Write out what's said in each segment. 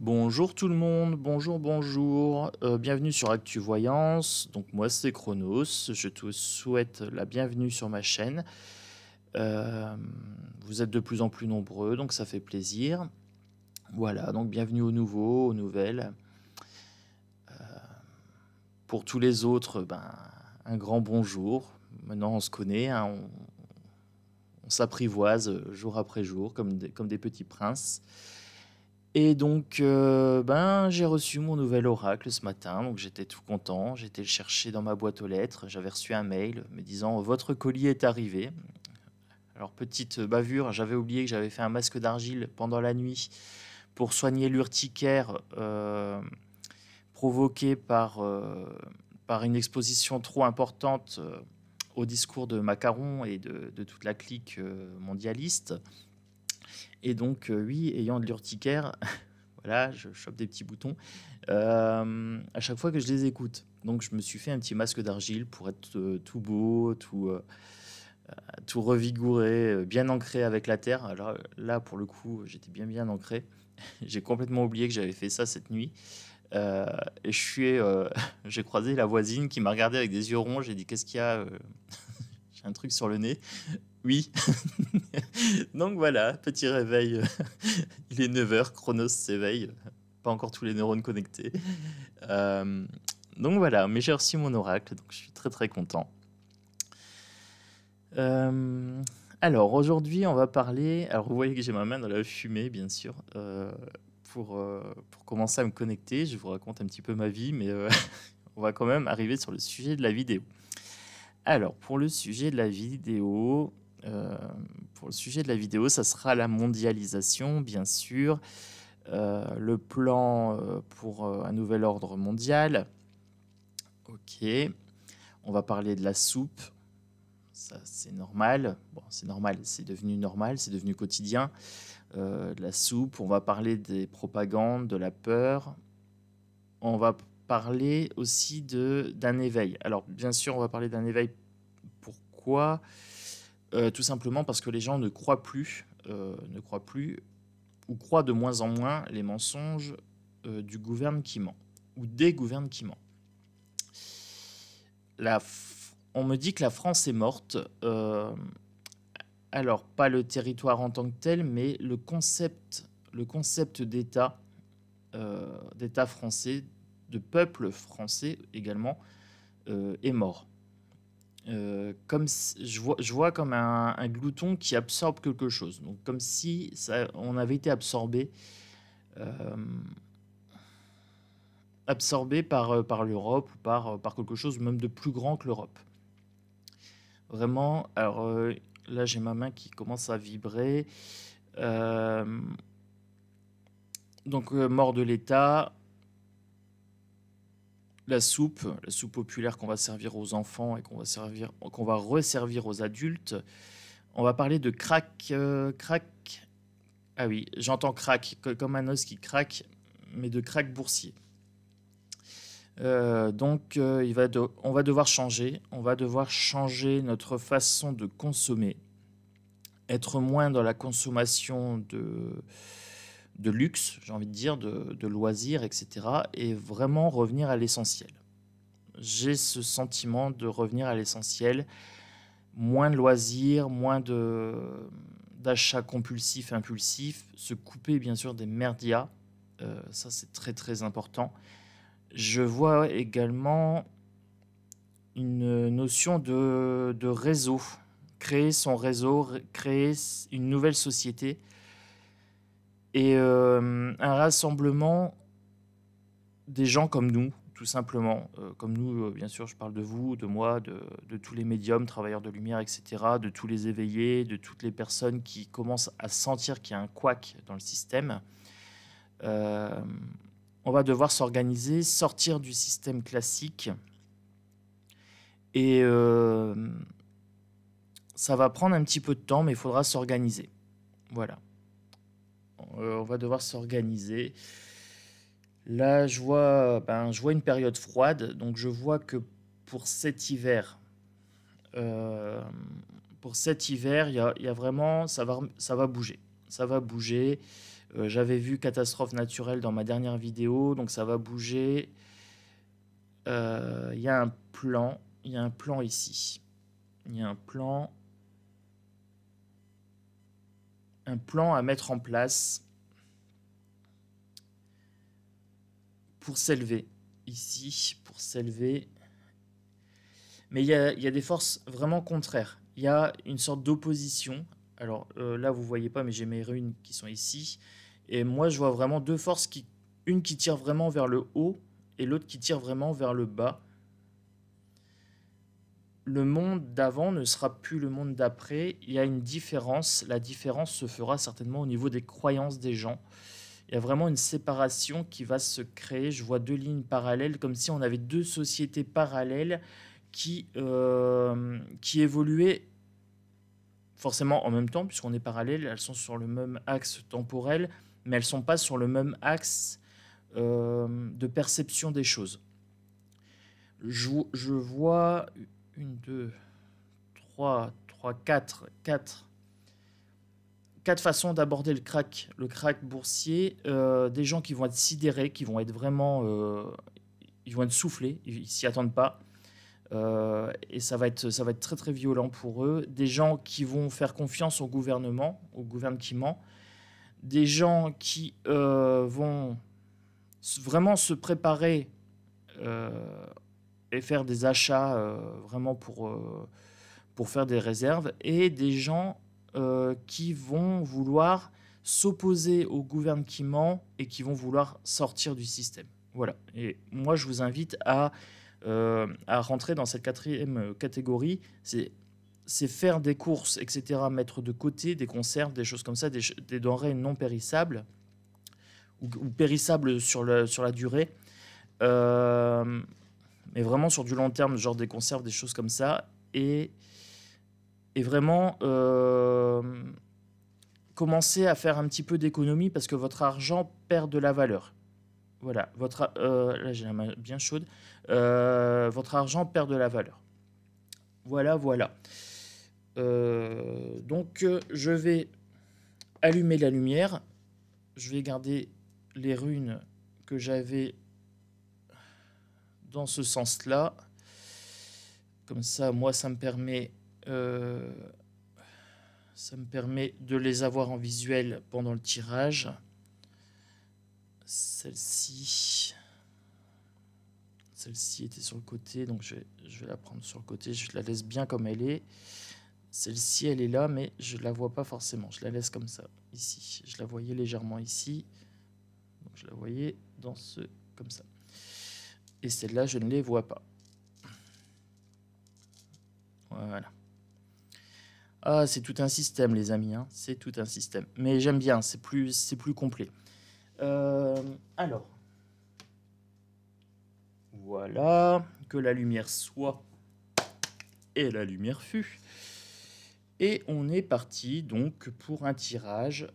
Bonjour tout le monde, bonjour, bonjour. Bienvenue sur Actu Voyance. Donc moi c'est Chronos. Je te souhaite la bienvenue sur ma chaîne. Euh, Vous êtes de plus en plus nombreux, donc ça fait plaisir. Voilà, donc bienvenue aux nouveaux, aux nouvelles. Pour tous les autres, ben, un grand bonjour. Maintenant on se connaît, hein, on s'apprivoise jour après jour comme des petits princes. Et donc, ben, j'ai reçu mon nouvel oracle ce matin, donc j'étais tout content. J'ai été le chercher dans ma boîte aux lettres. J'avais reçu un mail me disant: Votre colis est arrivé. Alors, petite bavure, j'avais oublié que j'avais fait un masque d'argile pendant la nuit pour soigner l'urticaire provoquée par une exposition trop importante au discours de Macron et de toute la clique mondialiste. Et donc, oui, ayant de l'urticaire, voilà, je chope des petits boutons à chaque fois que je les écoute. Donc je me suis fait un petit masque d'argile pour être tout beau, tout revigouré, bien ancré avec la terre. Alors là, pour le coup, j'étais bien ancré. J'ai complètement oublié que j'avais fait ça cette nuit. Euh, et j'ai croisé la voisine qui m'a regardé avec des yeux ronds. J'ai dit: Qu'est-ce qu'il y a J'ai un truc sur le nez. Oui. Donc voilà, petit réveil. Il est 9 h, Chronos s'éveille. Pas encore tous les neurones connectés. Euh, donc voilà, mais j'ai reçu mon oracle, donc je suis très content. Euh, alors aujourd'hui, on va parler. Alors vous voyez que j'ai ma main dans la fumée, bien sûr, pour commencer à me connecter. Je vous raconte un petit peu ma vie, mais on va quand même arriver sur le sujet de la vidéo. Alors pour le sujet de la vidéo, ça sera la mondialisation, bien sûr, le plan pour un nouvel ordre mondial. Ok. On va parler de la soupe. Ça, c'est normal. Bon, c'est normal, c'est devenu normal, c'est devenu quotidien. De la soupe. On va parler des propagandes, de la peur. On va parler aussi d'un éveil. Alors, bien sûr, on va parler d'un éveil. Pourquoi Tout simplement parce que les gens ne croient plus, ou croient de moins en moins les mensonges du gouverne qui ment, ou des gouvernes qui mentent. On me dit que la France est morte. Alors, pas le territoire en tant que tel, mais le concept d'État français, de peuple français également, est mort. Je vois comme un glouton qui absorbe quelque chose. Donc, comme si on avait été euh, absorbé par l'Europe ou par quelque chose même de plus grand que l'Europe. Vraiment, alors là j'ai ma main qui commence à vibrer. Euh, donc mort de l'État, la soupe populaire qu'on va servir aux enfants et qu'on va resservir aux adultes. On va parler de crack. Ah oui, j'entends crack comme un os qui craque, mais de crack boursier. Donc on va devoir changer. On va devoir changer notre façon de consommer, être moins dans la consommation de luxe, j'ai envie de dire, de loisirs, etc. Et vraiment revenir à l'essentiel. J'ai ce sentiment de revenir à l'essentiel, moins de loisirs, d'achats compulsifs, impulsifs, se couper bien sûr des merdias, ça c'est très important. Je vois également une notion de réseau, créer son réseau, créer une nouvelle société et un rassemblement des gens comme nous, tout simplement. Comme nous, bien sûr, je parle de vous, de moi, de tous les médiums, travailleurs de lumière, etc., de tous les éveillés, de toutes les personnes qui commencent à sentir qu'il y a un couac dans le système. Euh, on va devoir s'organiser, sortir du système classique. Et ça va prendre un petit peu de temps, mais il faudra s'organiser. Voilà. On va devoir s'organiser. Là, je vois une période froide, donc je vois que pour cet hiver, euh, il y a vraiment, ça va bouger. Ça va bouger. J'avais vu catastrophe naturelle dans ma dernière vidéo, donc ça va bouger. Il y a un plan ici. Il y a un plan à mettre en place pour s'élever. Ici, pour s'élever. Mais il y a des forces vraiment contraires. Il y a une sorte d'opposition. Alors là, vous ne voyez pas, mais j'ai mes runes qui sont ici. Et moi, je vois vraiment deux forces, une qui tire vraiment vers le haut et l'autre qui tire vraiment vers le bas. Le monde d'avant ne sera plus le monde d'après. Il y a une différence. La différence se fera certainement au niveau des croyances des gens. Il y a vraiment une séparation qui va se créer. Je vois deux lignes parallèles, comme si on avait deux sociétés parallèles qui évoluaient forcément en même temps, puisqu'on est parallèles. Elles sont sur le même axe temporel, mais elles ne sont pas sur le même axe de perception des choses. Je vois une, deux, trois, quatre façons d'aborder le crack boursier. Des gens qui vont être sidérés, qui vont être vraiment, ils vont être soufflés, ils s'y attendent pas. Et ça va être très très violent pour eux. Des gens qui vont faire confiance au gouvernement, des gens qui vont vraiment se préparer et faire des achats vraiment pour faire des réserves, et des gens qui vont vouloir s'opposer au gouvernement et qui vont vouloir sortir du système. Voilà. Et moi, je vous invite à rentrer dans cette quatrième catégorie. C'est faire des courses, etc., mettre de côté des conserves, des choses comme ça, des denrées non périssables ou périssables sur la durée, mais vraiment sur du long terme, genre des conserves, des choses comme ça, et vraiment commencer à faire un petit peu d'économie parce que votre argent perd de la valeur. Voilà, là j'ai la main bien chaude. Votre argent perd de la valeur. Voilà. Donc je vais allumer la lumière. Je vais garder les runes que j'avais dans ce sens-là. Comme ça, moi, ça me permet de les avoir en visuel pendant le tirage. Celle-ci était sur le côté, donc je vais la prendre sur le côté. Je la laisse bien comme elle est. Celle-ci, elle est là, mais je ne la vois pas forcément. Je la laisse comme ça, ici. Je la voyais légèrement ici. Donc je la voyais comme ça. Et celle-là, je ne les vois pas. Voilà. Ah, c'est tout un système, les amis. Hein. C'est tout un système. Mais j'aime bien, c'est plus complet. Alors. Voilà. Que la lumière soit. Et la lumière fut. Et on est parti donc pour un tirage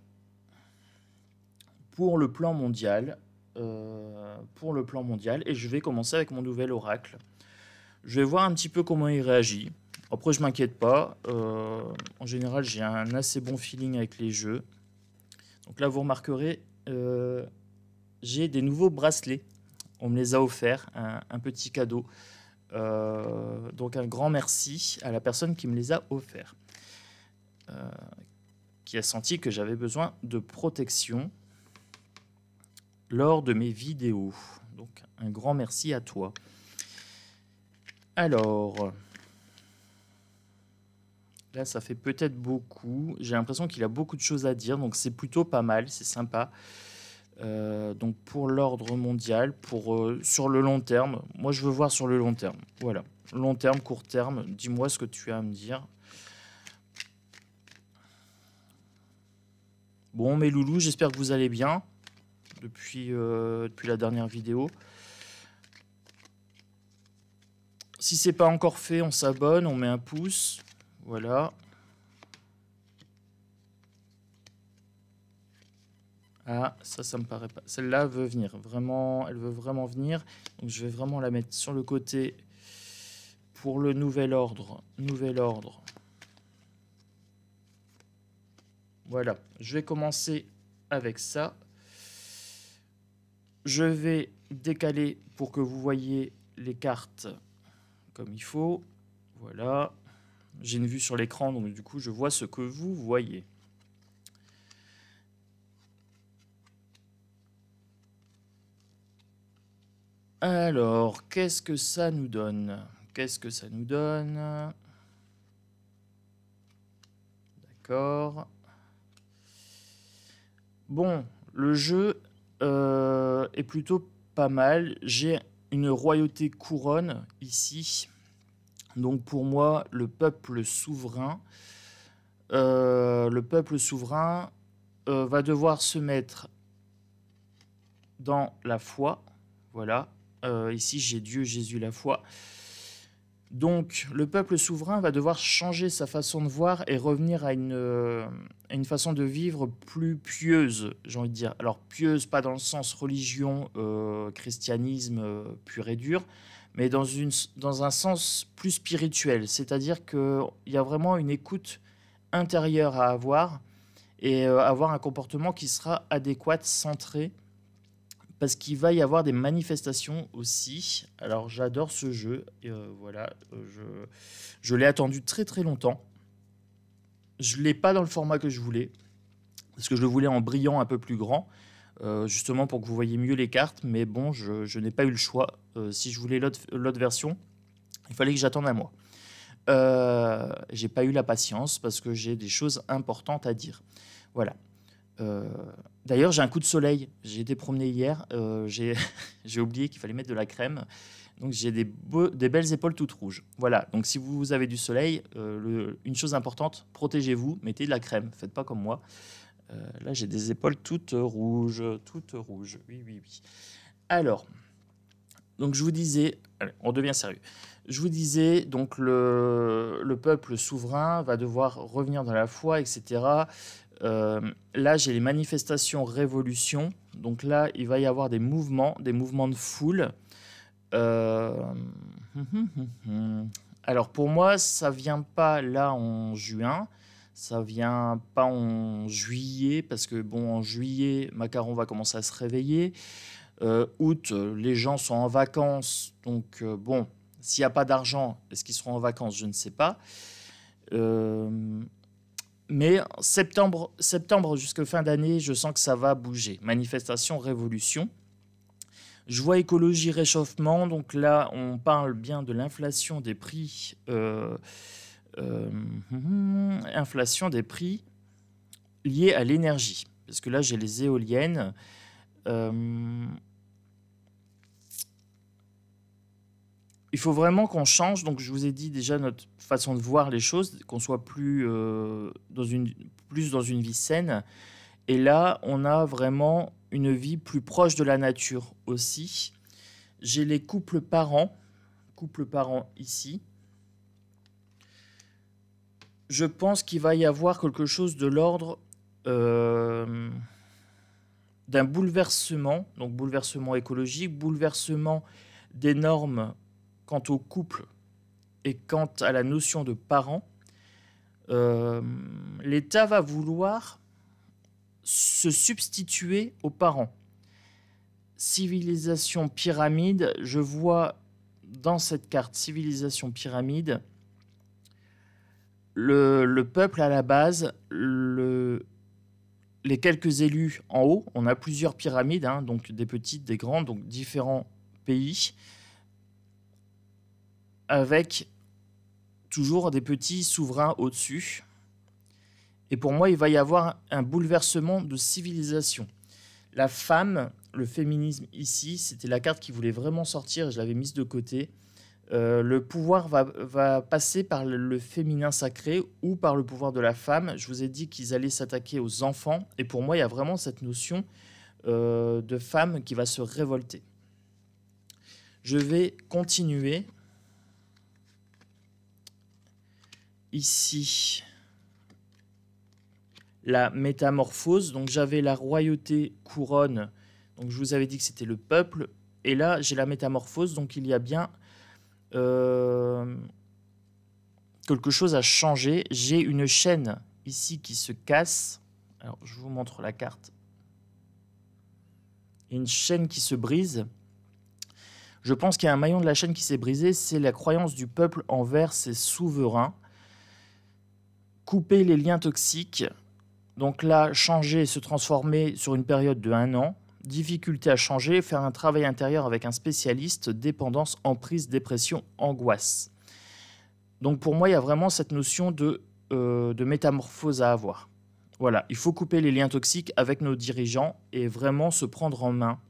pour le plan mondial. Et je vais commencer avec mon nouvel oracle. Je vais voir un petit peu comment il réagit. Après, je m'inquiète pas. En général, j'ai un assez bon feeling avec les jeux. Donc là, vous remarquerez, j'ai des nouveaux bracelets. On me les a offerts, un petit cadeau. Donc un grand merci à la personne qui me les a offerts. Qui a senti que j'avais besoin de protection lors de mes vidéos. Donc un grand merci à toi. Alors, là ça fait peut-être beaucoup. J'ai l'impression qu'il a beaucoup de choses à dire, donc c'est plutôt pas mal, c'est sympa. Donc pour l'ordre mondial, sur le long terme, moi je veux voir sur le long terme. Voilà, long terme, court terme, dis-moi ce que tu as à me dire. Bon, mes loulous, j'espère que vous allez bien depuis la dernière vidéo. Si c'est pas encore fait, on s'abonne, on met un pouce. Voilà. Ah, ça me paraît pas. Celle-là veut venir. Vraiment, elle veut vraiment venir. Donc je vais vraiment la mettre sur le côté pour le nouvel ordre. Voilà. Je vais commencer avec ça. Je vais décaler pour que vous voyez les cartes comme il faut. Voilà. J'ai une vue sur l'écran, donc du coup, je vois ce que vous voyez. Alors, qu'est-ce que ça nous donne? Qu'est-ce que ça nous donne? D'accord. Bon, le jeu est plutôt pas mal. J'ai une royauté couronne ici. Donc pour moi, le peuple souverain va devoir se mettre dans la foi. Voilà. Ici, j'ai Dieu, Jésus, la foi. Donc, le peuple souverain va devoir changer sa façon de voir et revenir à une façon de vivre plus pieuse, j'ai envie de dire. Alors, pieuse, pas dans le sens religion, christianisme pur et dur, mais dans un sens plus spirituel. C'est-à-dire qu'il y a vraiment une écoute intérieure à avoir et avoir un comportement qui sera adéquat, centré, parce qu'il va y avoir des manifestations aussi. Alors j'adore ce jeu, voilà, je l'ai attendu très très longtemps. Je ne l'ai pas dans le format que je voulais, parce que je le voulais en brillant un peu plus grand, justement pour que vous voyez mieux les cartes, mais bon, je n'ai pas eu le choix. Si je voulais l'autre version, il fallait que j'attende un mois. J'ai pas eu la patience, parce que j'ai des choses importantes à dire. Voilà. D'ailleurs, j'ai un coup de soleil. J'ai été promener hier. J'ai oublié qu'il fallait mettre de la crème. Donc, j'ai des belles épaules toutes rouges. Voilà. Donc, si vous avez du soleil, une chose importante, protégez-vous. Mettez de la crème. Faites pas comme moi. Là, j'ai des épaules toutes rouges. Toutes rouges. Oui, oui, oui. Alors, donc, je vous disais... Allez, on devient sérieux. Je vous disais, donc, le peuple souverain va devoir revenir dans la foi, etc. Là, j'ai les manifestations révolution. Donc là, il va y avoir des mouvements de foule. Alors pour moi, ça vient pas là en juin. Ça vient pas en juillet, parce que bon, en juillet, Macaron va commencer à se réveiller. Août, les gens sont en vacances. Donc bon, s'il n'y a pas d'argent, est-ce qu'ils seront en vacances? Je ne sais pas. Mais septembre jusqu'à fin d'année, je sens que ça va bouger. Manifestation, révolution. Je vois écologie, réchauffement. Donc là, on parle bien de l'inflation des prix. Inflation des prix liés à l'énergie. Parce que là, j'ai les éoliennes. Il faut vraiment qu'on change. Donc, je vous ai dit déjà notre façon de voir les choses, qu'on soit plus dans une vie saine. Et là, on a vraiment une vie plus proche de la nature aussi. J'ai les couples parents ici. Je pense qu'il va y avoir quelque chose de l'ordre d'un bouleversement, donc bouleversement écologique, bouleversement des normes quant au couple et quant à la notion de parents. L'État va vouloir se substituer aux parents. Civilisation pyramide, je vois dans cette carte civilisation pyramide le peuple à la base, les quelques élus en haut. On a plusieurs pyramides, hein, donc des petites, des grandes, donc différents pays, avec toujours des petits souverains au-dessus. Et pour moi, il va y avoir un bouleversement de civilisation. La femme, le féminisme ici, c'était la carte qui voulait vraiment sortir, je l'avais mise de côté. Le pouvoir va passer par le féminin sacré ou par le pouvoir de la femme. Je vous ai dit qu'ils allaient s'attaquer aux enfants. Et pour moi, il y a vraiment cette notion de femme qui va se révolter. Je vais continuer. Ici, la métamorphose. Donc j'avais la royauté couronne. Donc je vous avais dit que c'était le peuple. Et là, j'ai la métamorphose. Donc il y a bien quelque chose à changer. J'ai une chaîne ici qui se casse. Alors je vous montre la carte. une chaîne qui se brise. Je pense qu'il y a un maillon de la chaîne qui s'est brisé, c'est la croyance du peuple envers ses souverains. Couper les liens toxiques, donc là, changer, se transformer sur une période de 1 an. Difficulté à changer, faire un travail intérieur avec un spécialiste, dépendance, emprise, dépression, angoisse. Donc pour moi, il y a vraiment cette notion de métamorphose à avoir. Voilà, il faut couper les liens toxiques avec nos dirigeants et vraiment se prendre en main.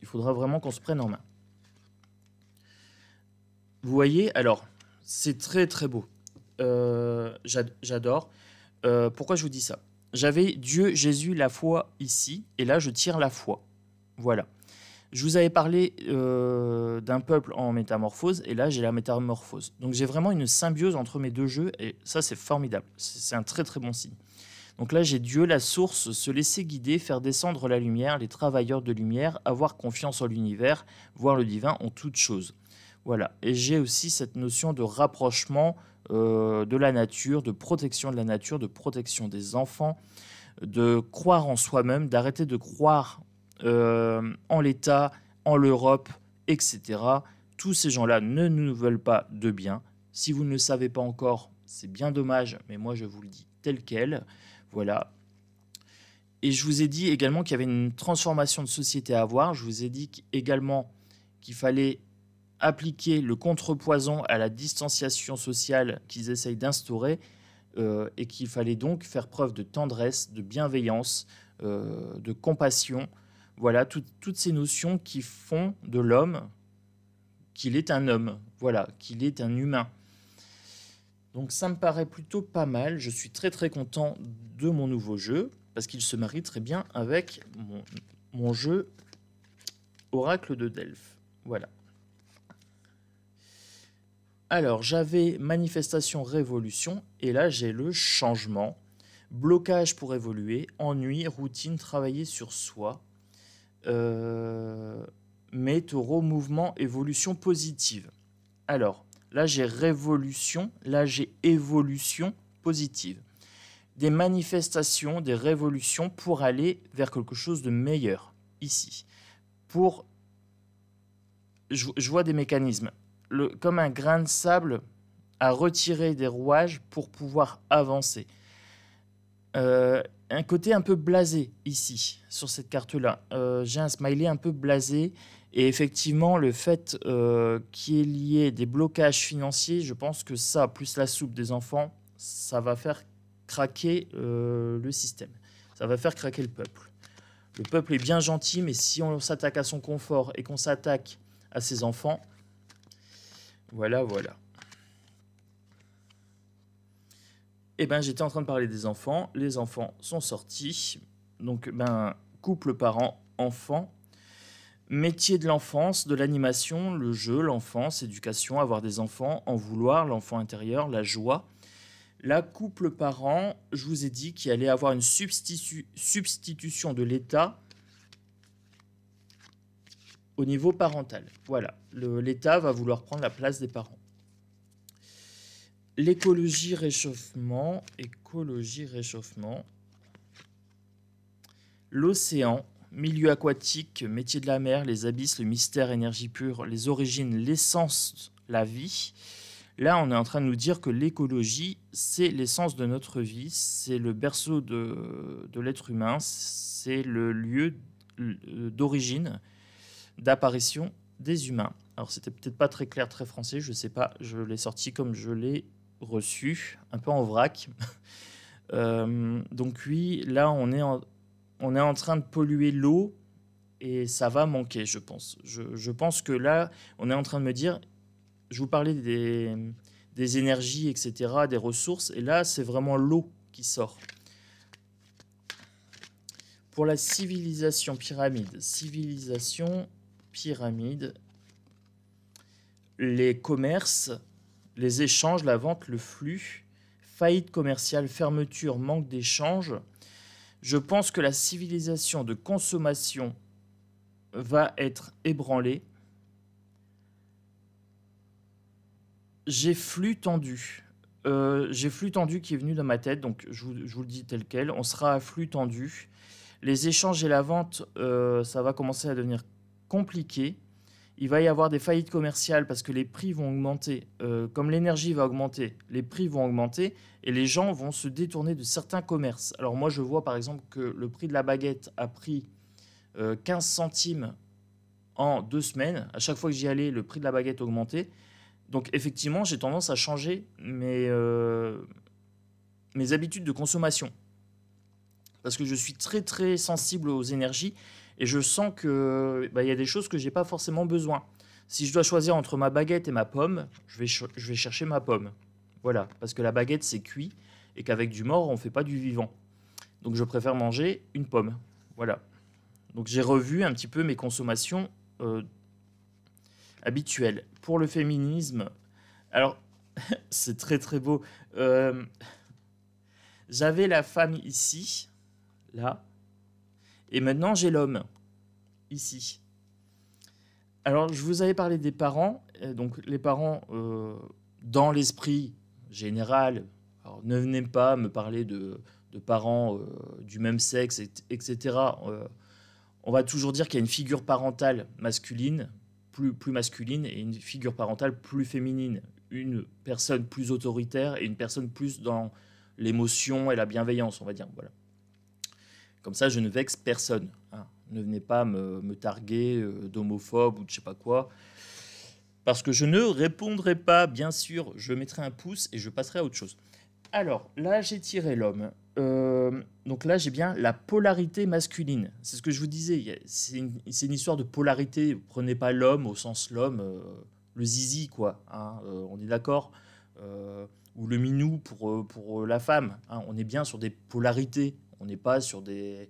Il faudra vraiment qu'on se prenne en main. Vous voyez, alors, c'est très très beau. J'adore. Pourquoi je vous dis ça? J'avais Dieu, Jésus, la foi ici, et là je tire la foi. Voilà. Je vous avais parlé d'un peuple en métamorphose, et là j'ai la métamorphose. Donc j'ai vraiment une symbiose entre mes deux jeux, et ça c'est formidable. C'est un très très bon signe. Donc là j'ai Dieu, la source, se laisser guider, faire descendre la lumière, les travailleurs de lumière, avoir confiance en l'univers, voir le divin en toutes choses. Voilà. Et j'ai aussi cette notion de rapprochement de la nature, de protection de la nature, de protection des enfants, de croire en soi-même, d'arrêter de croire en l'État, en l'Europe, etc. Tous ces gens-là ne nous veulent pas de bien. Si vous ne le savez pas encore, c'est bien dommage, mais moi je vous le dis tel quel. Voilà. Et je vous ai dit également qu'il y avait une transformation de société à avoir. Je vous ai dit également qu'il fallait appliquer le contrepoison à la distanciation sociale qu'ils essayent d'instaurer et qu'il fallait donc faire preuve de tendresse, de bienveillance, de compassion. Voilà, toutes ces notions qui font de l'homme qu'il est un homme, voilà, qu'il est un humain. Donc ça me paraît plutôt pas mal. Je suis très très content de mon nouveau jeu parce qu'il se marie très bien avec mon jeu Oracle de Delphes. Voilà. Alors, j'avais manifestation, révolution, et là, j'ai le changement. Blocage pour évoluer, ennui, routine, travailler sur soi. Mais taureau, mouvement, évolution positive. Alors, là, j'ai révolution, là, j'ai évolution positive. Des manifestations, des révolutions pour aller vers quelque chose de meilleur, ici. Je vois des mécanismes. Comme un grain de sable à retirer des rouages pour pouvoir avancer. Un côté un peu blasé ici, sur cette carte-là. J'ai un smiley un peu blasé. Et effectivement, le fait qu'il y ait lié des blocages financiers, je pense que ça, plus la soupe des enfants, ça va faire craquer le système. Ça va faire craquer le peuple. Le peuple est bien gentil, mais si on s'attaque à son confort et qu'on s'attaque à ses enfants... Voilà. Eh ben, j'étais en train de parler des enfants. Les enfants sont sortis. Donc, couple, parents, enfants. Métier de l'enfance, de l'animation, le jeu, l'enfance, éducation, avoir des enfants, en vouloir, l'enfant intérieur, la joie. La couple, parents, je vous ai dit qu'il allait avoir une substitution de l'État au niveau parental. Voilà, l'État va vouloir prendre la place des parents. L'écologie, réchauffement. L'océan, milieu aquatique, métier de la mer, les abysses, le mystère, énergie pure, les origines, l'essence, la vie. Là, on est en train de nous dire que l'écologie, c'est l'essence de notre vie, c'est le berceau de l'être humain, c'est le lieu d'origine, d'apparition des humains. Alors, c'était peut-être pas très clair, très français, je sais pas, je l'ai sorti comme je l'ai reçu, un peu en vrac. Donc oui, là, on est en train de polluer l'eau et ça va manquer, je pense. Je pense que là, on est en train de me dire, je vous parlais des énergies, etc., des ressources, et là, c'est vraiment l'eau qui sort. Pour la civilisation pyramide, les commerces, les échanges, la vente, le flux, faillite commerciale, fermeture, manque d'échanges. Je pense que la civilisation de consommation va être ébranlée. J'ai flux tendu. J'ai flux tendu qui est venu dans ma tête, donc je vous le dis tel quel. On sera à flux tendu. Les échanges et la vente, ça va commencer à devenir compliqué. Il va y avoir des faillites commerciales parce que les prix vont augmenter. Comme l'énergie va augmenter, les prix vont augmenter et les gens vont se détourner de certains commerces. Alors moi, je vois par exemple que le prix de la baguette a pris 15 centimes en 2 semaines. À chaque fois que j'y allais, le prix de la baguette augmentait. Donc effectivement, j'ai tendance à changer mes habitudes de consommation. Parce que je suis très très sensible aux énergies et je sens que y a des choses que j'ai pas forcément besoin. Si je dois choisir entre ma baguette et ma pomme, je vais chercher ma pomme. Voilà, parce que la baguette c'est cuit et qu'avec du mort on fait pas du vivant. Donc je préfère manger une pomme. Voilà. Donc j'ai revu un petit peu mes consommations habituelles. Pour le féminisme, alors c'est très très beau. J'avais la femme ici, là, et maintenant j'ai l'homme ici. Alors je vous avais parlé des parents, donc les parents dans l'esprit général, alors ne venez pas me parler de parents du même sexe, etc. On va toujours dire qu'il y a une figure parentale masculine, plus masculine, et une figure parentale plus féminine. Une personne plus autoritaire et une personne plus dans l'émotion et la bienveillance, on va dire. Voilà. Comme ça, je ne vexe personne. Hein. Ne venez pas me targuer d'homophobe ou de je sais pas quoi. Parce que je ne répondrai pas, bien sûr. Je mettrai un pouce et je passerai à autre chose. Alors, là, j'ai tiré l'homme. Donc là, j'ai bien la polarité masculine. C'est ce que je vous disais. C'est une histoire de polarité. Prenez pas l'homme au sens l'homme, le zizi, quoi. Hein, on est d'accord ou le minou pour la femme. Hein, on est bien sur des polarités. On n'est pas sur des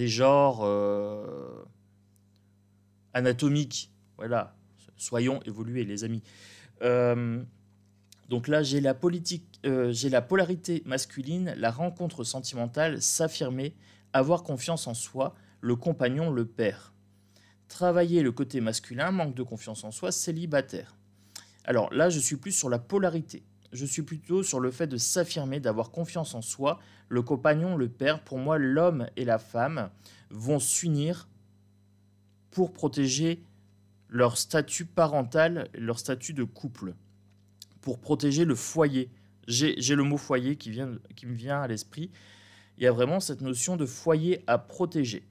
genres anatomiques. Voilà. Soyons évolués, les amis. Donc là, j'ai la polarité masculine, la rencontre sentimentale, s'affirmer, avoir confiance en soi, le compagnon, le père. Travailler le côté masculin, manque de confiance en soi, célibataire. Alors là, je suis plus sur la polarité. Je suis plutôt sur le fait de s'affirmer, d'avoir confiance en soi, le compagnon, le père. Pour moi, l'homme et la femme vont s'unir pour protéger leur statut parental, leur statut de couple, pour protéger le foyer. J'ai le mot foyer qui me vient à l'esprit. Il y a vraiment cette notion de foyer à protéger.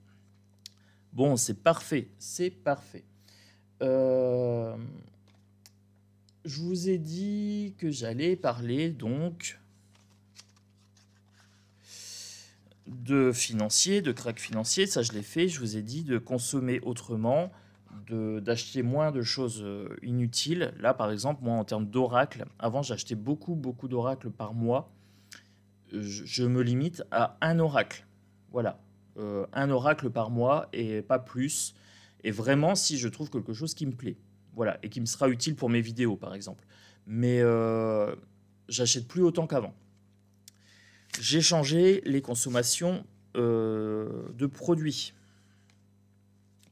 Bon, c'est parfait, c'est parfait. Je vous ai dit que j'allais parler donc de financier, de crack financier. Ça, je l'ai fait. Je vous ai dit de consommer autrement, d'acheter moins de choses inutiles. Là, par exemple, moi, en termes d'oracle, avant, j'achetais beaucoup d'oracles par mois. Je me limite à un oracle. Voilà. Un oracle par mois et pas plus. Et vraiment, si je trouve quelque chose qui me plaît. Voilà. Et qui me sera utile pour mes vidéos, par exemple. Mais j'achète plus autant qu'avant. J'ai changé les consommations de produits.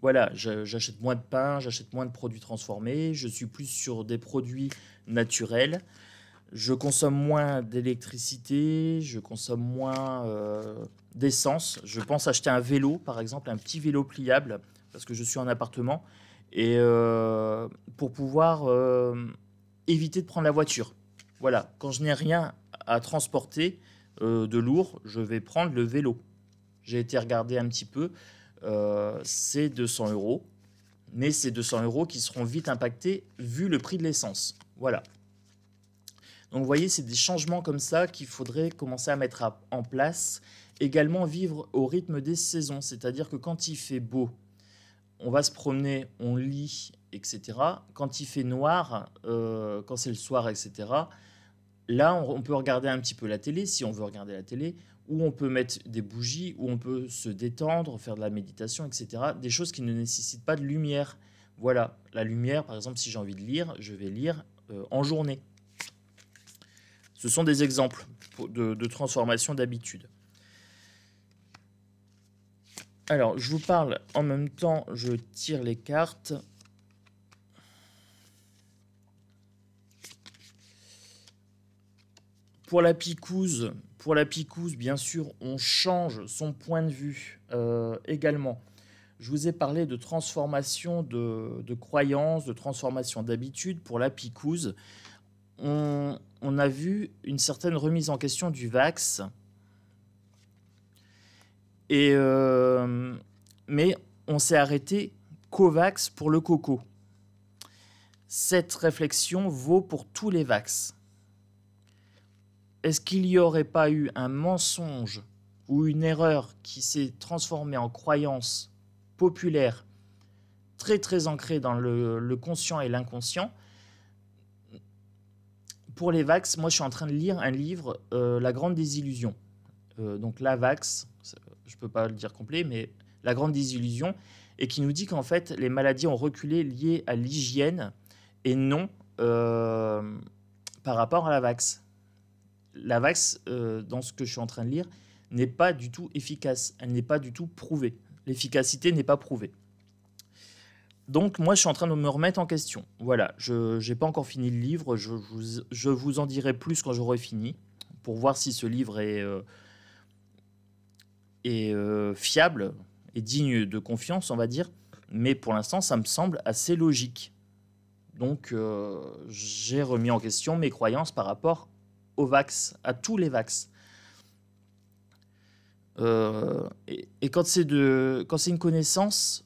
Voilà, j'achète moins de pain, j'achète moins de produits transformés, je suis plus sur des produits naturels. Je consomme moins d'électricité, je consomme moins d'essence. Je pense acheter un vélo, par exemple, un petit vélo pliable, parce que je suis en appartement, et pour pouvoir éviter de prendre la voiture. Voilà, quand je n'ai rien à transporter de lourd, je vais prendre le vélo. J'ai été regarder un petit peu, c'est 200 €, mais c'est 200 € qui seront vite impactés vu le prix de l'essence. Voilà. Donc vous voyez, c'est des changements comme ça qu'il faudrait commencer à mettre en place. Également vivre au rythme des saisons, c'est-à-dire que quand il fait beau, on va se promener, on lit, etc. Quand il fait noir, quand c'est le soir, etc., là, on peut regarder un petit peu la télé, si on veut regarder la télé, ou on peut mettre des bougies, ou on peut se détendre, faire de la méditation, etc. Des choses qui ne nécessitent pas de lumière. Voilà, la lumière, par exemple, si j'ai envie de lire, je vais lire en journée. Ce sont des exemples de transformation d'habitude. Alors, je vous parle en même temps, je tire les cartes. Pour la picouse, Pour la picouse, bien sûr, on change son point de vue également. Je vous ai parlé de transformation de croyances, de transformation d'habitudes. Pour la picouse, on a vu une certaine remise en question du Vax. Mais on s'est arrêté qu'au Vax pour le coco. Cette réflexion vaut pour tous les Vax. Est-ce qu'il n'y aurait pas eu un mensonge ou une erreur qui s'est transformée en croyance populaire, très très ancrée dans le conscient et l'inconscient? Pour les Vax, moi je suis en train de lire un livre, La Grande Désillusion. Donc la Vax, je ne peux pas le dire complet, mais La Grande Désillusion, et qui nous dit qu'en fait les maladies ont reculé liées à l'hygiène et non par rapport à la Vax. La Vax, dans ce que je suis en train de lire, n'est pas du tout efficace. Elle n'est pas du tout prouvée. L'efficacité n'est pas prouvée. Donc, moi, je suis en train de me remettre en question. Voilà, je n'ai pas encore fini le livre. Je vous en dirai plus quand j'aurai fini, pour voir si ce livre est fiable et digne de confiance, on va dire. Mais pour l'instant, ça me semble assez logique. Donc, j'ai remis en question mes croyances par rapport aux Vax, à tous les Vax. Et quand c'est une connaissance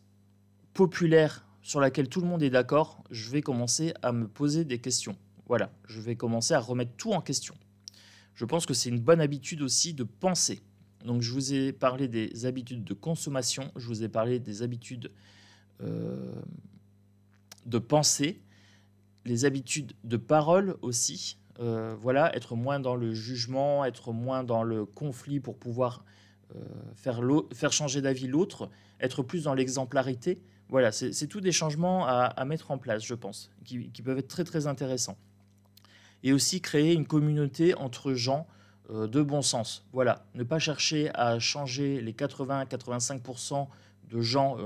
populaire sur laquelle tout le monde est d'accord, je vais commencer à me poser des questions. Voilà, je vais commencer à remettre tout en question. Je pense que c'est une bonne habitude aussi de penser. Donc je vous ai parlé des habitudes de consommation, je vous ai parlé des habitudes de pensée, les habitudes de parole aussi. Voilà, être moins dans le jugement, être moins dans le conflit pour pouvoir faire changer d'avis l'autre, être plus dans l'exemplarité. Voilà, c'est tout des changements à mettre en place, je pense, qui peuvent être très très intéressants. Et aussi créer une communauté entre gens de bon sens. Voilà, ne pas chercher à changer les 80-85% de gens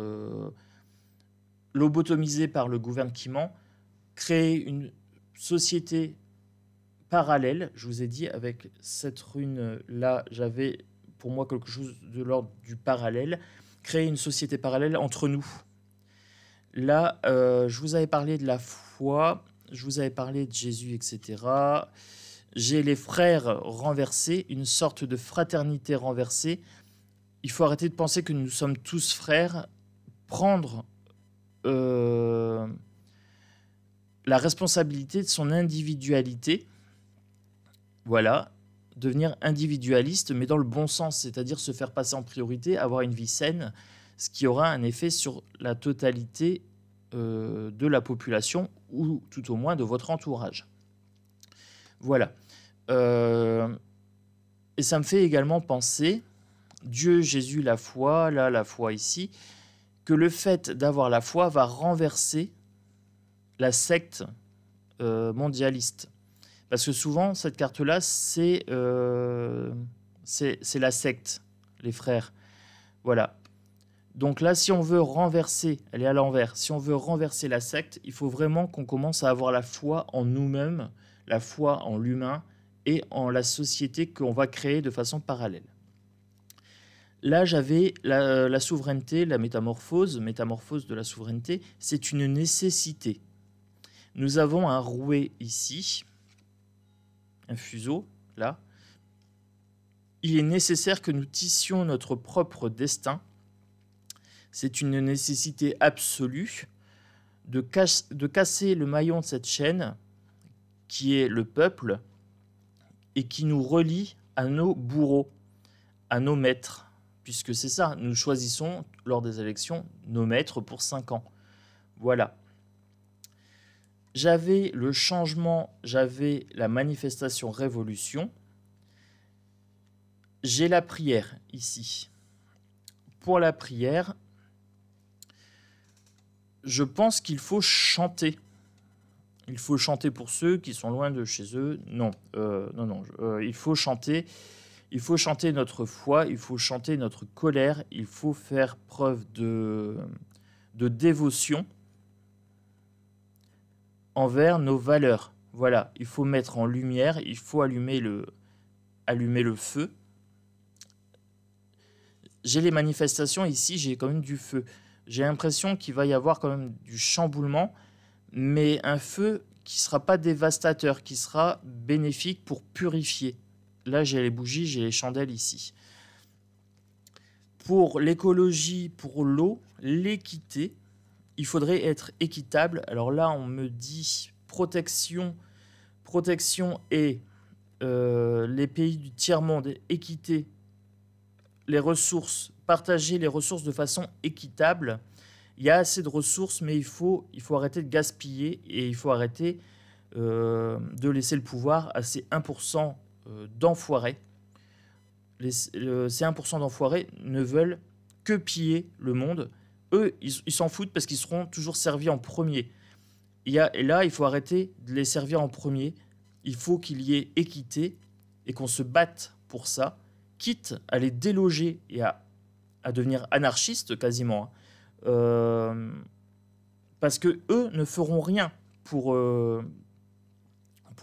lobotomisés par le gouvernement, créer une société parallèle. Je vous ai dit, avec cette rune-là, j'avais pour moi quelque chose de l'ordre du parallèle. Créer une société parallèle entre nous. Là, je vous avais parlé de la foi, je vous avais parlé de Jésus, etc. J'ai les frères renversés, une sorte de fraternité renversée. Il faut arrêter de penser que nous sommes tous frères. Prendre la responsabilité de son individualité. Voilà, devenir individualiste, mais dans le bon sens, c'est-à-dire se faire passer en priorité, avoir une vie saine, ce qui aura un effet sur la totalité de la population, ou tout au moins de votre entourage. Voilà. Et ça me fait également penser, Dieu, Jésus, la foi, là, la foi ici, que le fait d'avoir la foi va renverser la secte mondialiste. Parce que souvent, cette carte-là, c'est la secte, les frères. Voilà. Donc là, si on veut renverser, elle est à l'envers, si on veut renverser la secte, il faut vraiment qu'on commence à avoir la foi en nous-mêmes, la foi en l'humain et en la société qu'on va créer de façon parallèle. Là, j'avais la souveraineté, la métamorphose de la souveraineté, c'est une nécessité. Nous avons un rouet ici, un fuseau, là. Il est nécessaire que nous tissions notre propre destin. C'est une nécessité absolue de casser le maillon de cette chaîne qui est le peuple et qui nous relie à nos bourreaux, à nos maîtres. Puisque c'est ça, nous choisissons lors des élections nos maîtres pour 5 ans. Voilà. J'avais le changement, j'avais la manifestation révolution. J'ai la prière ici. Pour la prière, je pense qu'il faut chanter. Il faut chanter pour ceux qui sont loin de chez eux. Non, il faut chanter. Il faut chanter notre foi, il faut chanter notre colère, il faut faire preuve de dévotion envers nos valeurs. Voilà, il faut mettre en lumière, il faut allumer allumer le feu. J'ai les manifestations ici, j'ai quand même du feu. J'ai l'impression qu'il va y avoir quand même du chamboulement, mais un feu qui ne sera pas dévastateur, qui sera bénéfique pour purifier. Là, j'ai les bougies, j'ai les chandelles ici. Pour l'écologie, pour l'eau, l'équité, il faudrait être équitable. Alors là, on me dit protection et les pays du tiers-monde, équité, les ressources, partager les ressources de façon équitable. Il y a assez de ressources, mais il faut arrêter de gaspiller et il faut arrêter de laisser le pouvoir à ces 1% d'enfoirés. Ces 1% d'enfoirés ne veulent que piller le monde. Eux, ils s'en foutent parce qu'ils seront toujours servis en premier. Et là, il faut arrêter de les servir en premier. Il faut qu'il y ait équité et qu'on se batte pour ça, quitte à les déloger et à devenir anarchistes quasiment. Parce que eux ne feront rien pour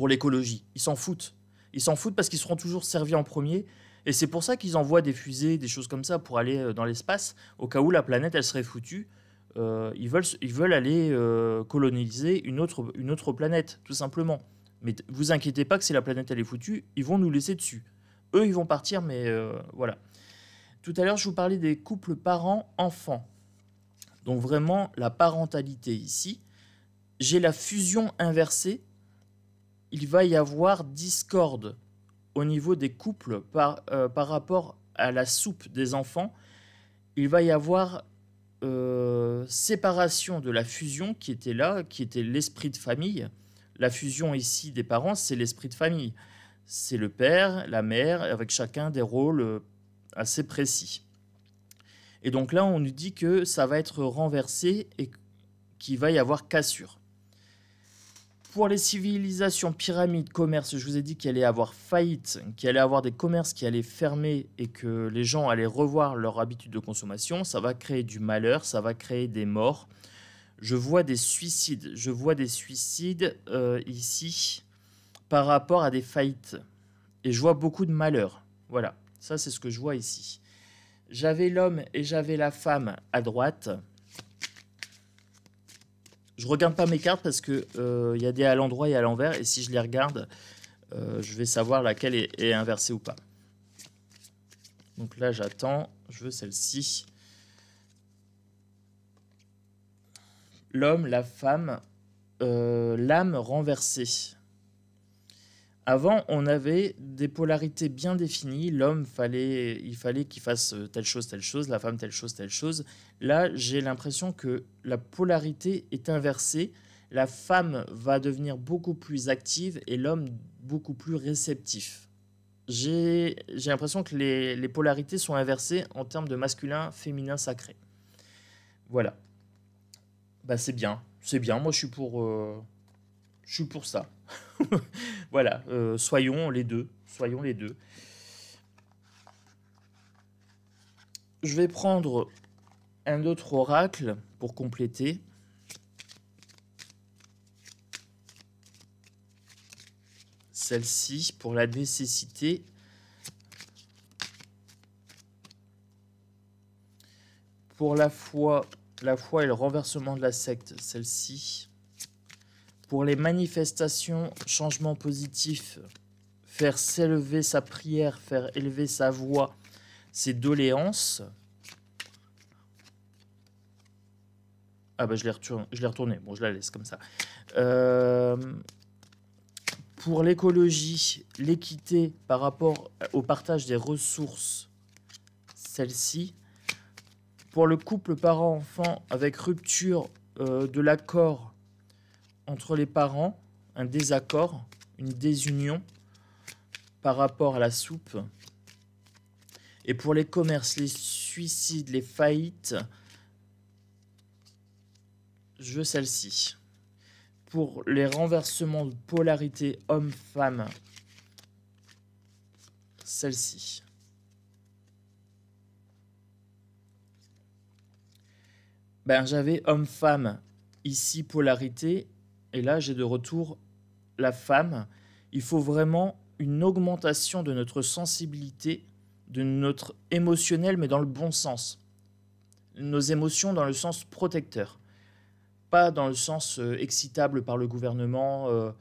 l'écologie. Ils s'en foutent. Ils s'en foutent parce qu'ils seront toujours servis en premier. Et c'est pour ça qu'ils envoient des fusées, des choses comme ça pour aller dans l'espace, au cas où la planète elle serait foutue. Ils veulent aller coloniser une autre planète, tout simplement. Mais vous inquiétez pas que si la planète elle est foutue, ils vont nous laisser dessus. Eux, ils vont partir, mais voilà. Tout à l'heure, je vous parlais des couples parents-enfants. Donc vraiment, la parentalité ici. J'ai la fusion inversée. Il va y avoir discorde au niveau des couples par rapport à la soupe des enfants. Il va y avoir séparation de la fusion qui était là, qui était l'esprit de famille. La fusion ici des parents, c'est l'esprit de famille. C'est le père, la mère, avec chacun des rôles assez précis. Et donc là, on nous dit que ça va être renversé et qu'il va y avoir cassure. Pour les civilisations, pyramides, commerces, je vous ai dit qu'il allait y avoir faillite, qu'il allait y avoir des commerces qui allaient fermer et que les gens allaient revoir leur habitude de consommation. Ça va créer du malheur, ça va créer des morts. Je vois des suicides. Ici par rapport à des faillites. Et je vois beaucoup de malheur. Voilà, ça c'est ce que je vois ici. J'avais l'homme et j'avais la femme à droite. Je regarde pas mes cartes parce que y a des à l'endroit et à l'envers. Et si je les regarde, je vais savoir laquelle est inversée ou pas. Donc là, j'attends. Je veux celle-ci. L'homme, la femme, l'âme renversée. Avant, on avait des polarités bien définies. L'homme, il fallait qu'il fasse telle chose, la femme, telle chose. Là, j'ai l'impression que la polarité est inversée. La femme va devenir beaucoup plus active et l'homme beaucoup plus réceptif. J'ai l'impression que les polarités sont inversées en termes de masculin, féminin, sacré. Voilà. Bah, c'est bien. Moi, je suis pour ça. Voilà, soyons les deux. Je vais prendre un autre oracle pour compléter. Celle-ci pour la nécessité. Pour la foi et le renversement de la secte, celle-ci. Pour les manifestations, changement positif, faire s'élever sa prière, faire élever sa voix, ses doléances. Ah bah je l'ai retourné, bon je la laisse comme ça. Pour l'écologie, l'équité par rapport au partage des ressources, celle-ci. Pour le couple parent-enfant avec rupture de l'accord entre les parents, un désaccord, une désunion par rapport à la soupe. Et pour les commerces, les suicides, les faillites, je veux celle-ci. Pour les renversements de polarité homme-femme, celle-ci. Ben, j'avais homme-femme, ici polarité. Et là, j'ai de retour la femme. Il faut vraiment une augmentation de notre sensibilité, de notre émotionnel, mais dans le bon sens. Nos émotions dans le sens protecteur, pas dans le sens excitable par le gouvernement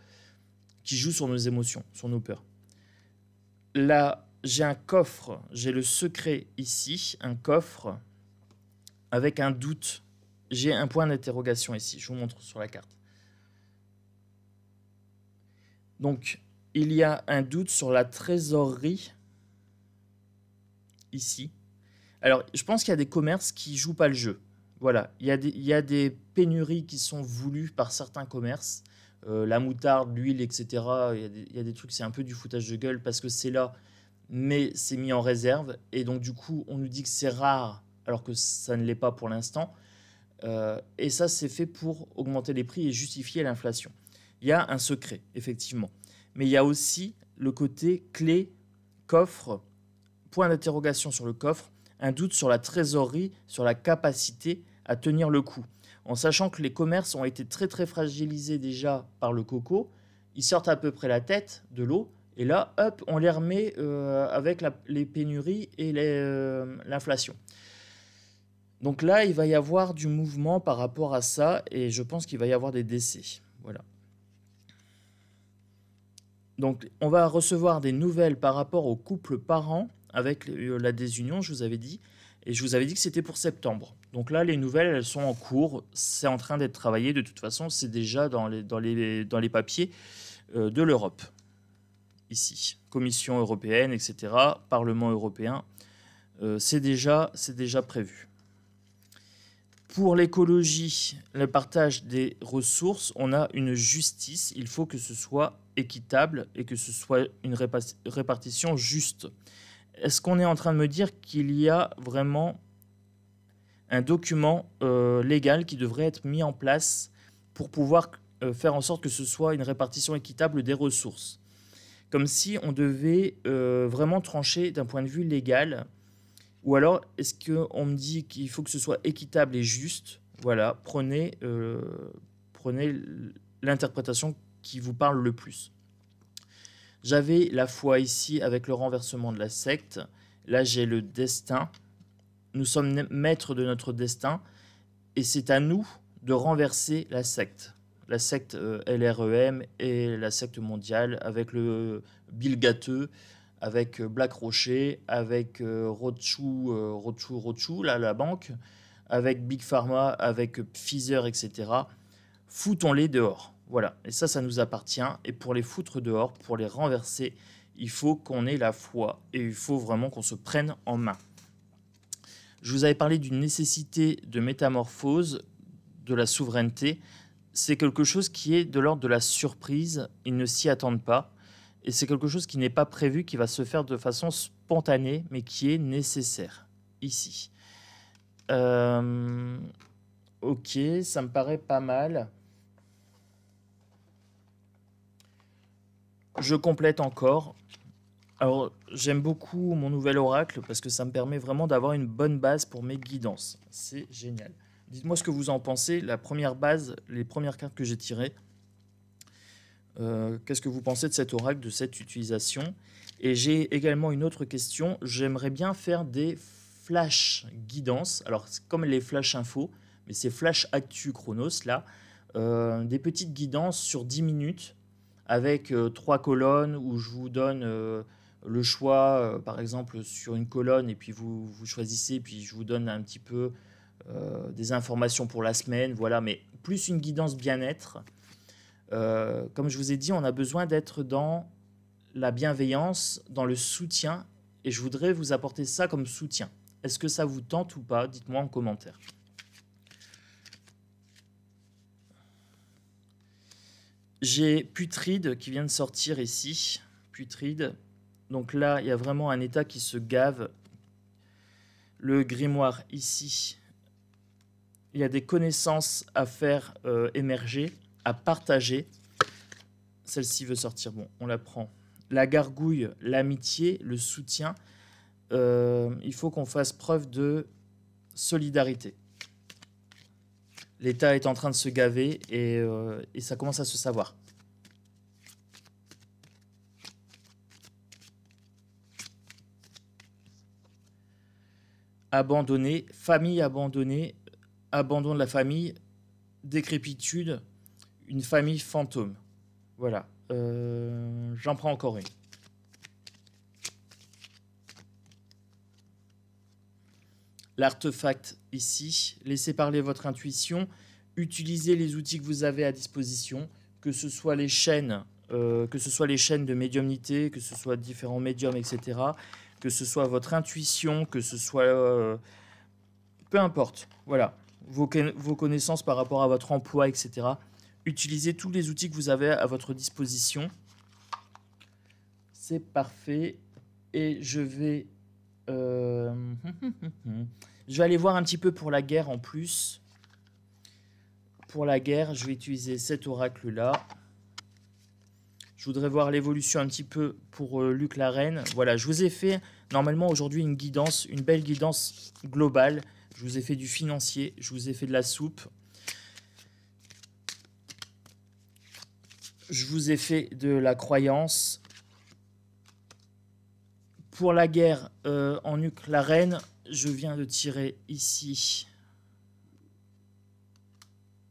qui joue sur nos émotions, sur nos peurs. Là, j'ai un coffre, j'ai le secret ici, un coffre avec un doute. J'ai un point d'interrogation ici, je vous montre sur la carte. Donc, il y a un doute sur la trésorerie ici. Alors, je pense qu'il y a des commerces qui ne jouent pas le jeu. Voilà, il y a des pénuries qui sont voulues par certains commerces. La moutarde, l'huile, etc. Il y a des trucs, c'est un peu du foutage de gueule parce que c'est là, mais c'est mis en réserve. Et donc, du coup, on nous dit que c'est rare alors que ça ne l'est pas pour l'instant. Et ça, c'est fait pour augmenter les prix et justifier l'inflation. Il y a un secret, effectivement. Mais il y a aussi le côté clé, coffre, point d'interrogation sur le coffre, un doute sur la trésorerie, sur la capacité à tenir le coup. En sachant que les commerces ont été très très fragilisés déjà par le coco, ils sortent à peu près la tête de l'eau, et là, hop, on les remet avec les pénuries et l'inflation. Donc là, il va y avoir du mouvement par rapport à ça, et je pense qu'il va y avoir des décès. Voilà. Donc, on va recevoir des nouvelles par rapport aux couples parents avec la désunion, je vous avais dit, et je vous avais dit que c'était pour septembre. Donc là, les nouvelles, elles sont en cours, c'est en train d'être travaillé. De toute façon, c'est déjà dans les papiers de l'Europe, ici. Commission européenne, etc., Parlement européen, c'est déjà prévu. Pour l'écologie, le partage des ressources, on a une justice. Il faut que ce soit équitable et que ce soit une répartition juste. Est-ce qu'on est en train de me dire qu'il y a vraiment un document légal qui devrait être mis en place pour pouvoir faire en sorte que ce soit une répartition équitable des ressources? Comme si on devait vraiment trancher d'un point de vue légal. Ou alors, est-ce qu'on me dit qu'il faut que ce soit équitable et juste? Voilà, prenez l'interprétation qui vous parle le plus. J'avais la foi ici avec le renversement de la secte. Là, j'ai le destin. Nous sommes maîtres de notre destin. Et c'est à nous de renverser la secte. La secte LREM et la secte mondiale avec le Bill Gates, avec Black Rocher, avec Rothschild, là, la banque, avec Big Pharma, avec Pfizer, etc. Foutons-les dehors. Voilà. Et ça nous appartient. Et pour les foutre dehors, pour les renverser, il faut qu'on ait la foi et il faut vraiment qu'on se prenne en main. Je vous avais parlé d'une nécessité de métamorphose de la souveraineté. C'est quelque chose qui est de l'ordre de la surprise. Ils ne s'y attendent pas. Et c'est quelque chose qui n'est pas prévu, qui va se faire de façon spontanée, mais qui est nécessaire, ici. Ok, ça me paraît pas mal. Je complète encore. Alors, j'aime beaucoup mon nouvel oracle, parce que ça me permet vraiment d'avoir une bonne base pour mes guidances. C'est génial. Dites-moi ce que vous en pensez. La première base, les premières cartes que j'ai tirées, qu'est-ce que vous pensez de cet oracle, de cette utilisation? Et j'ai également une autre question. J'aimerais bien faire des flash guidance. Alors, c'est comme les flash info, mais c'est flash actu chronos, là. Des petites guidances sur 10 minutes avec 3 colonnes où je vous donne le choix, par exemple, sur une colonne, et puis vous choisissez, puis je vous donne un petit peu des informations pour la semaine. Voilà, mais plus une guidance bien-être. Comme je vous ai dit, on a besoin d'être dans la bienveillance, dans le soutien, et je voudrais vous apporter ça comme soutien. Est-ce que ça vous tente ou pas? Dites-moi en commentaire. J'ai Putride qui vient de sortir ici. Putride. Donc là, il y a vraiment un état qui se gave. Le grimoire ici. Il y a des connaissances à faire émerger, à partager. Celle-ci veut sortir. Bon, on la prend. La gargouille, l'amitié, le soutien. Il faut qu'on fasse preuve de solidarité. L'État est en train de se gaver et ça commence à se savoir. abandonné, famille abandonnée, abandon de la famille, décrépitude, une famille fantôme. Voilà. J'en prends encore une. L'artefact ici, laissez parler votre intuition, utilisez les outils que vous avez à disposition, que ce soit les chaînes, de médiumnité, que ce soit différents médiums, etc., que ce soit votre intuition, que ce soit... peu importe, voilà, vos connaissances par rapport à votre emploi, etc. Utilisez tous les outils que vous avez à votre disposition. C'est parfait. Et je vais... je vais aller voir un petit peu pour la guerre en plus. Pour la guerre, je vais utiliser cet oracle-là. Je voudrais voir l'évolution un petit peu pour Luc la Reine. Voilà, je vous ai fait normalement aujourd'hui une guidance, une belle guidance globale. Je vous ai fait du financier, je vous ai fait de la soupe. Je vous ai fait de la croyance. Pour la guerre en Luc la Reine, je viens de tirer ici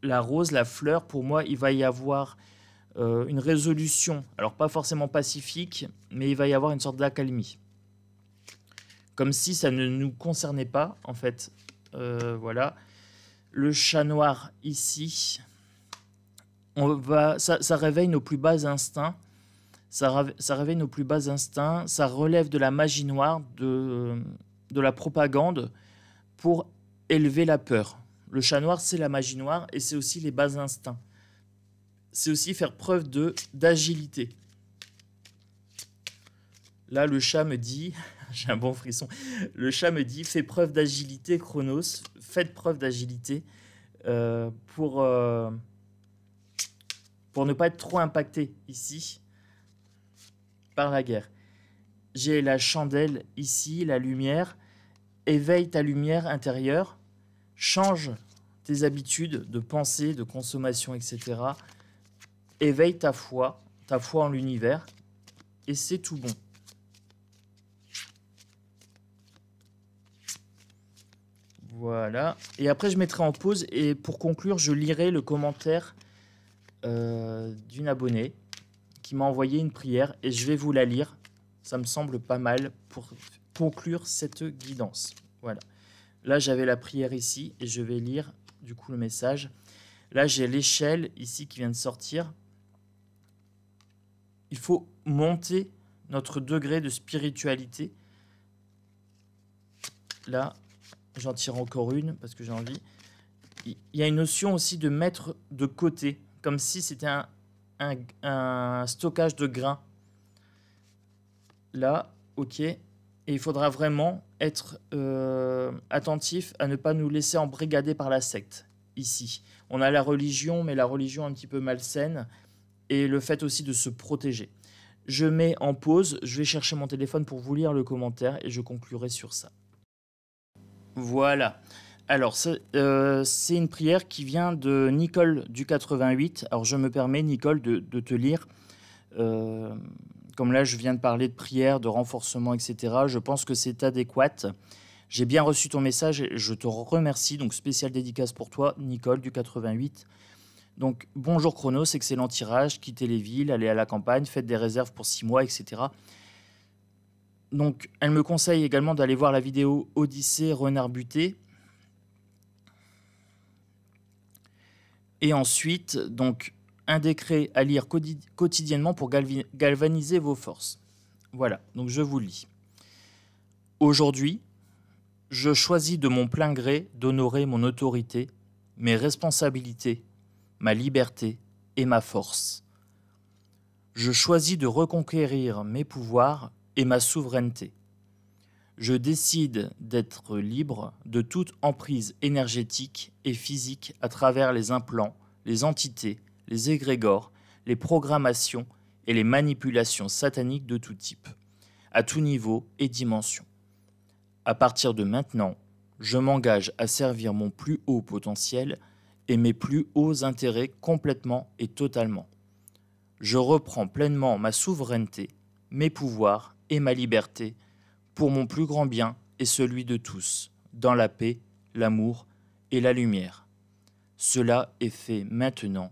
la rose, la fleur. Pour moi, il va y avoir une résolution. Alors, pas forcément pacifique, mais il va y avoir une sorte d'accalmie. Comme si ça ne nous concernait pas, en fait. Voilà. Le chat noir ici. Ça réveille nos plus bas instincts. Ça réveille nos plus bas instincts. Ça relève de la magie noire, de la propagande pour élever la peur. Le chat noir, c'est la magie noire et c'est aussi les bas instincts. C'est aussi faire preuve d'agilité. Là, le chat me dit, j'ai un bon frisson, le chat me dit, fais preuve d'agilité, Chronos, faites preuve d'agilité pour ne pas être trop impacté ici par la guerre. J'ai la chandelle ici, la lumière, éveille ta lumière intérieure, change tes habitudes de pensée, de consommation, etc. Éveille ta foi en l'univers, et c'est tout bon. Voilà. Et après, je mettrai en pause, et pour conclure, je lirai le commentaire d'une abonnée qui m'a envoyé une prière, et je vais vous la lire. Ça me semble pas mal pour conclure cette guidance. Voilà. Là, j'avais la prière ici, et je vais lire du coup le message. Là, j'ai l'échelle ici qui vient de sortir. Il faut monter notre degré de spiritualité. Là, j'en tire encore une parce que j'ai envie. Il y a une notion aussi de mettre de côté, comme si c'était un stockage de grains. Là, ok. Et il faudra vraiment être attentif à ne pas nous laisser embrigader par la secte. Ici, on a la religion, mais la religion un petit peu malsaine. Et le fait aussi de se protéger. Je mets en pause, je vais chercher mon téléphone pour vous lire le commentaire et je conclurai sur ça. Voilà. Alors, c'est une prière qui vient de Nicole du 88. Alors, je me permets, Nicole, de te lire. Comme là, je viens de parler de prière, de renforcement, etc. Je pense que c'est adéquat. J'ai bien reçu ton message et je te remercie. Donc, spéciale dédicace pour toi, Nicole du 88. Donc, bonjour Chronos, excellent tirage, quittez les villes, allez à la campagne, faites des réserves pour 6 mois, etc. Donc, elle me conseille également d'aller voir la vidéo Odyssée Renard buté. Et ensuite, donc, un décret à lire quotidiennement pour galvaniser vos forces. Voilà, donc je vous lis. Aujourd'hui, je choisis de mon plein gré d'honorer mon autorité, mes responsabilités, ma liberté et ma force. Je choisis de reconquérir mes pouvoirs et ma souveraineté. Je décide d'être libre de toute emprise énergétique et physique à travers les implants, les entités, les égrégores, les programmations et les manipulations sataniques de tout type, à tout niveau et dimension. À partir de maintenant, je m'engage à servir mon plus haut potentiel et mes plus hauts intérêts complètement et totalement. Je reprends pleinement ma souveraineté, mes pouvoirs et ma liberté pour mon plus grand bien et celui de tous. dans la paix, l'amour et la lumière. Cela est fait maintenant.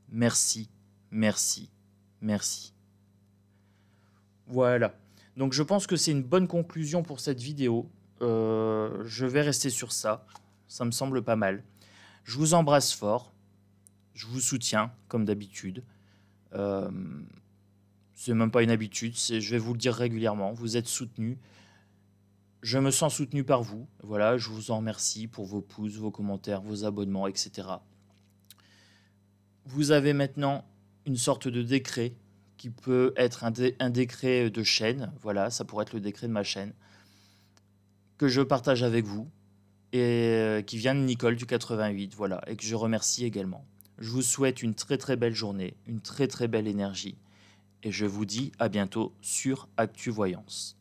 Merci, merci, merci. Voilà. Donc je pense que c'est une bonne conclusion pour cette vidéo. Je vais rester sur ça. Ça me semble pas mal. Je vous embrasse fort. Je vous soutiens, comme d'habitude. C'est même pas une habitude, je vais vous le dire régulièrement. Vous êtes soutenus. Je me sens soutenu par vous. Voilà, je vous en remercie pour vos pouces, vos commentaires, vos abonnements, etc. Vous avez maintenant une sorte de décret qui peut être un décret de chaîne. Voilà, ça pourrait être le décret de ma chaîne que je partage avec vous et qui vient de Nicole du 88. Voilà, et que je remercie également. Je vous souhaite une très très belle journée, une très très belle énergie. Et je vous dis à bientôt sur ActuVoyance.